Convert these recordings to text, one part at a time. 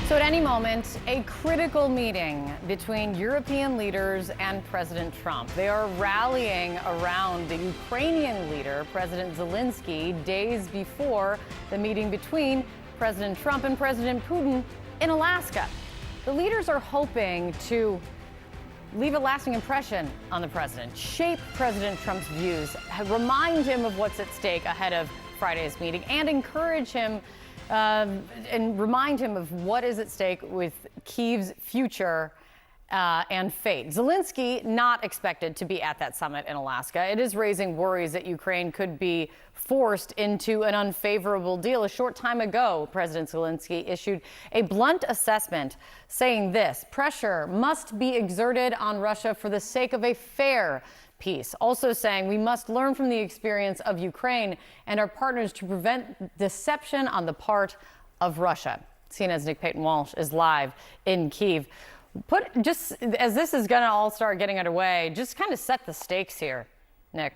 So at any moment, a critical meeting between European leaders and President Trump. They are rallying around the Ukrainian leader, President Zelenskyy, days before the meeting between President Trump and President Putin in Alaska. The leaders are hoping to leave a lasting impression on the president, shape President Trump's views, remind him of what's at stake ahead of Friday's meeting, and encourage him and remind him of what is at stake with Kyiv's future and fate. Zelenskyy not expected to be at that summit in Alaska. It is raising worries that Ukraine could be forced into an unfavorable deal. A short time ago, President Zelenskyy issued a blunt assessment saying this: pressure must be exerted on Russia for the sake of a fair peace. Also saying we must learn from the experience of Ukraine and our partners to prevent deception on the part of Russia. CNN's Nick Payton-Walsh is live in Kyiv. Just as this is going to all start getting underway, just kind of set the stakes here, Nick.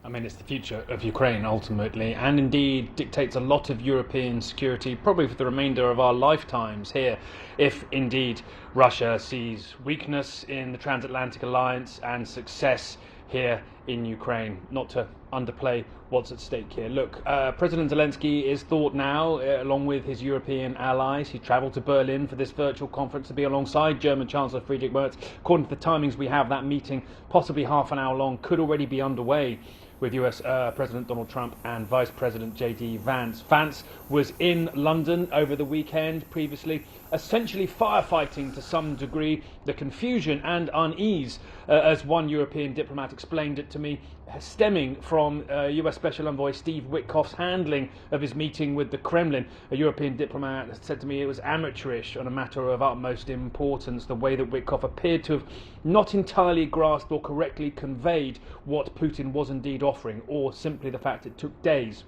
I mean, it's the future of Ukraine ultimately, and indeed dictates a lot of European security, probably for the remainder of our lifetimes here, if indeed Russia sees weakness in the transatlantic alliance and success here in Ukraine. Not to underplay what's at stake here. Look, President Zelenskyy is thought now, along with his European allies. He travelled to Berlin for this virtual conference to be alongside German Chancellor Friedrich Merz. According to the timings we have, that meeting, possibly half an hour long, could already be underway with US President Donald Trump and Vice President J.D. Vance. Vance was in London over the weekend previously, essentially firefighting to some degree the confusion and unease, as one European diplomat explained it to me, stemming from US Special Envoy Steve Witkoff's handling of his meeting with the Kremlin. A European diplomat said to me it was amateurish on a matter of utmost importance, the way that Witkoff appeared to have not entirely grasped or correctly conveyed what Putin was indeed offering, or simply the fact it took days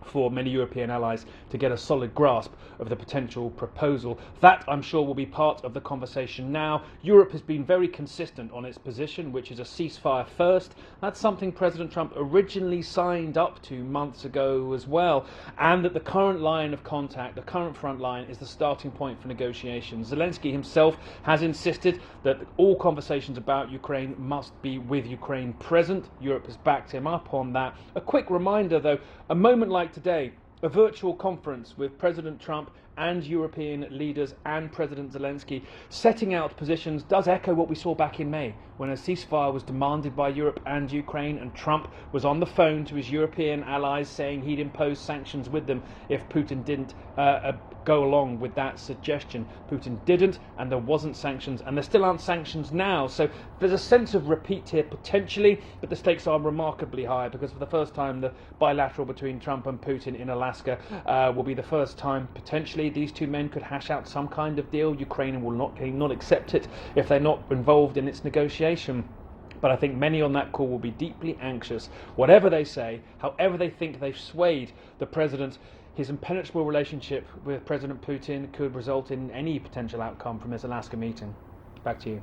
for many European allies to get a solid grasp of the potential proposal. That, I'm sure, will be part of the conversation now. Europe has been very consistent on its position, which is a ceasefire first. That's something President Trump originally signed up to months ago as well, and that the current line of contact, the current front line, is the starting point for negotiations. Zelenskyy himself has insisted that all conversations about Ukraine must be with Ukraine present. Europe has backed him up on that. A quick reminder, though, a moment like today, a virtual conference with President Trump and European leaders and President Zelenskyy setting out positions does echo what we saw back in May, when a ceasefire was demanded by Europe and Ukraine, and Trump was on the phone to his European allies saying he'd impose sanctions with them if Putin didn't go along with that suggestion. Putin didn't, and there wasn't sanctions, and there still aren't sanctions now. So there's a sense of repeat here potentially, but the stakes are remarkably high, because for the first time the bilateral between Trump and Putin in Alaska will be the first time potentially these two men could hash out some kind of deal. Ukraine will not accept it if they're not involved in its negotiation. But I think many on that call will be deeply anxious. Whatever they say, however they think they've swayed the president, his impenetrable relationship with President Putin could result in any potential outcome from this Alaska meeting. Back to you.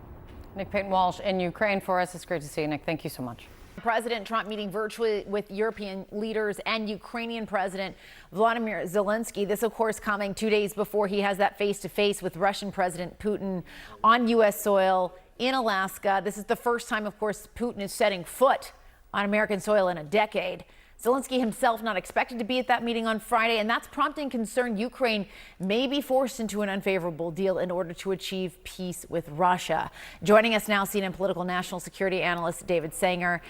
Nick Payton-Walsh in Ukraine for us. It's great to see you, Nick. Thank you so much. President Trump meeting virtually with European leaders and Ukrainian President Vladimir Zelenskyy. This, of course, coming 2 days before he has that face-to-face with Russian President Putin on U.S. soil in Alaska. This is the first time, of course, Putin is setting foot on American soil in a decade. Zelenskyy himself not expected to be at that meeting on Friday, and that's prompting concern Ukraine may be forced into an unfavorable deal in order to achieve peace with Russia. Joining us now, CNN political national security analyst David Sanger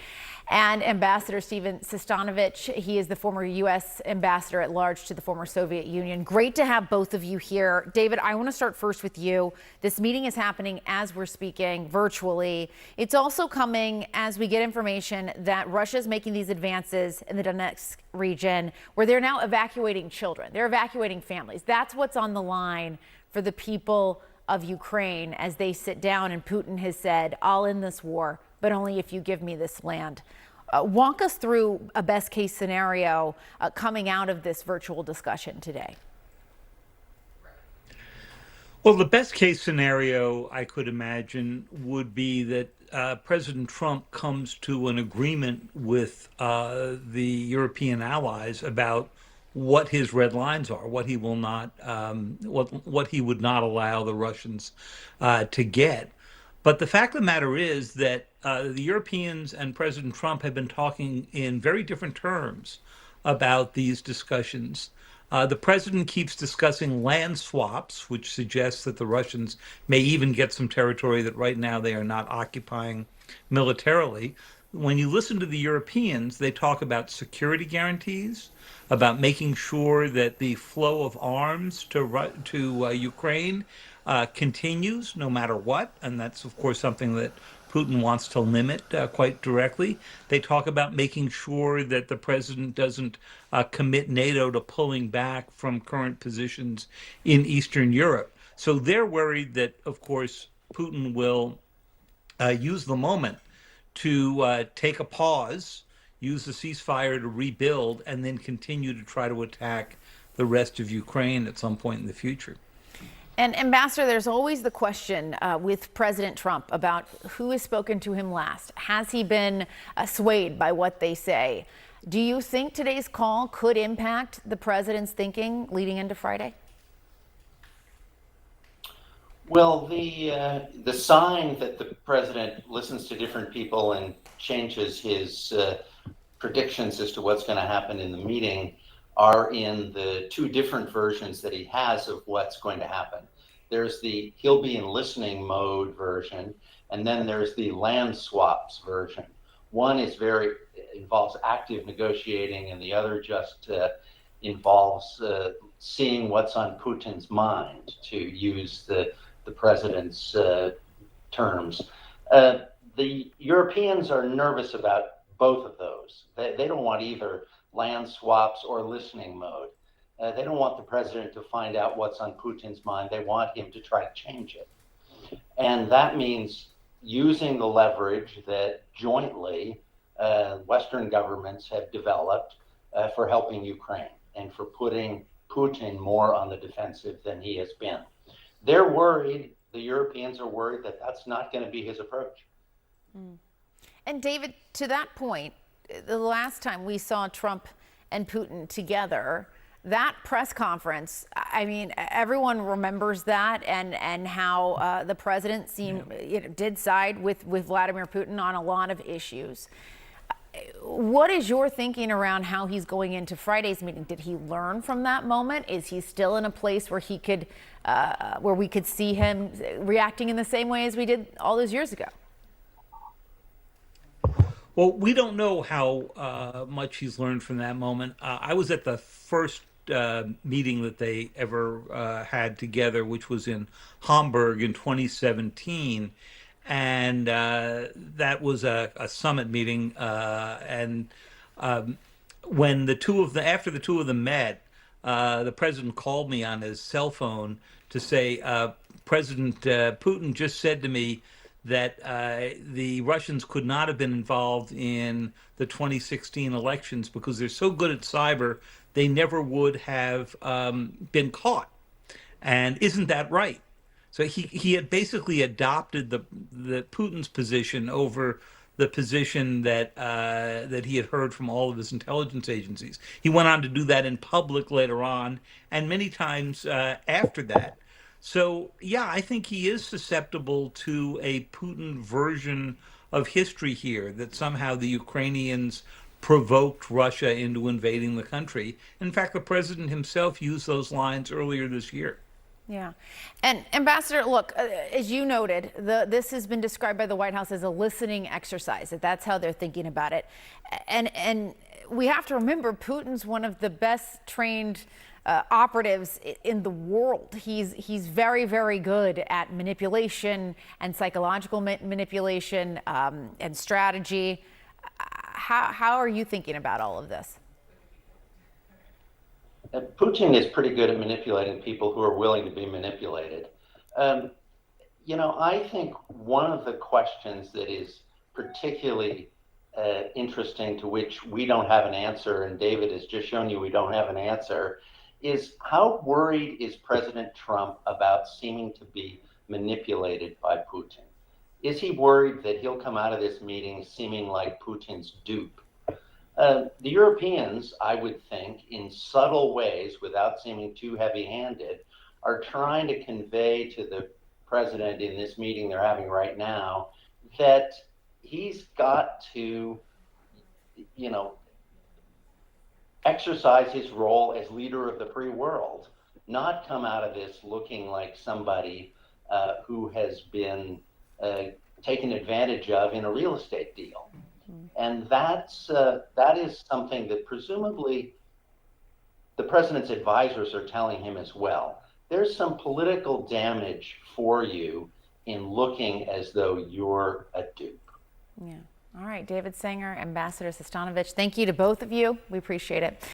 and Ambassador Stephen Sestanovich. He is the former U.S. ambassador at large to the former Soviet Union. Great to have both of you here. David, I want to start first with you. This meeting is happening as we're speaking virtually. It's also coming as we get information that Russia is making these advances in the Donetsk region, where they're now evacuating children. They're evacuating families. That's what's on the line for the people of Ukraine as they sit down, and Putin has said, I'll end this war, but only if you give me this land. Walk us through a best case scenario coming out of this virtual discussion today. Well, the best case scenario I could imagine would be that President Trump comes to an agreement with the European allies about what his red lines are, what he will not, what he would not allow the Russians to get. But the fact of the matter is that the Europeans and President Trump have been talking in very different terms about these discussions. The president keeps discussing land swaps, which suggests that the Russians may even get some territory that right now they are not occupying militarily. When you listen to the Europeans, they talk about security guarantees, about making sure that the flow of arms to Ukraine continues no matter what, and that's of course something that Putin wants to limit quite directly. They talk about making sure that the president doesn't commit NATO to pulling back from current positions in Eastern Europe. So they're worried that, of course, Putin will use the moment to take a pause, use the ceasefire to rebuild, and then continue to try to attack the rest of Ukraine at some point in the future. And Ambassador, there's always the question with President Trump about who has spoken to him last. Has he been swayed by what they say? Do you think today's call could impact the president's thinking leading into Friday? Well, the sign that the president listens to different people and changes his predictions as to what's going to happen in the meeting are in the two different versions that he has of what's going to happen. There's the he'll be in listening mode version, and then there's the land swaps version. One is involves active negotiating, and the other just involves seeing what's on Putin's mind, to use the president's terms. The Europeans are nervous about both of those. They don't want either land swaps or listening mode. They don't want the president to find out what's on Putin's mind. They want him to try to change it. And that means using the leverage that jointly Western governments have developed for helping Ukraine and for putting Putin more on the defensive than he has been. They're worried, the Europeans are worried that that's not going to be his approach. And David, to that point, the last time we saw Trump and Putin together, that press conference, I mean, everyone remembers that, and how the president did side with Vladimir Putin on a lot of issues. What is your thinking around how he's going into Friday's meeting? Did he learn from that moment? Is he still in a place where he could, where we could see him reacting in the same way as we did all those years ago? Well, we don't know how much he's learned from that moment. I was at the first meeting that they ever had together, which was in Hamburg in 2017. And that was a summit meeting. And when after the two of them met, the president called me on his cell phone to say, President Putin just said to me that the Russians could not have been involved in the 2016 elections because they're so good at cyber, they never would have been caught. And isn't that right? So he had basically adopted the Putin's position over the position that that he had heard from all of his intelligence agencies. He went on to do that in public later on, and many times after that. So, yeah, I think he is susceptible to a Putin version of history here, that somehow the Ukrainians provoked Russia into invading the country. In fact, the president himself used those lines earlier this year. Yeah. And Ambassador, look, as you noted, this has been described by the White House as a listening exercise, that's how they're thinking about it. And we have to remember, Putin's one of the best trained operatives in the world. He's very, very good at manipulation and psychological manipulation and strategy. How are you thinking about all of this? Putin is pretty good at manipulating people who are willing to be manipulated. I think one of the questions that is particularly interesting, to which we don't have an answer, and David has just shown you we don't have an answer, is how worried is President Trump about seeming to be manipulated by Putin? Is he worried that he'll come out of this meeting seeming like Putin's dupe? The Europeans, I would think, in subtle ways, without seeming too heavy-handed, are trying to convey to the president in this meeting they're having right now that he's got to, exercise his role as leader of the free world, not come out of this looking like somebody who has been taken advantage of in a real estate deal. And that is something that presumably the president's advisors are telling him as well. There's some political damage for you in looking as though you're a dupe. Yeah. All right, David Sanger, Ambassador Sestanovich, thank you to both of you. We appreciate it.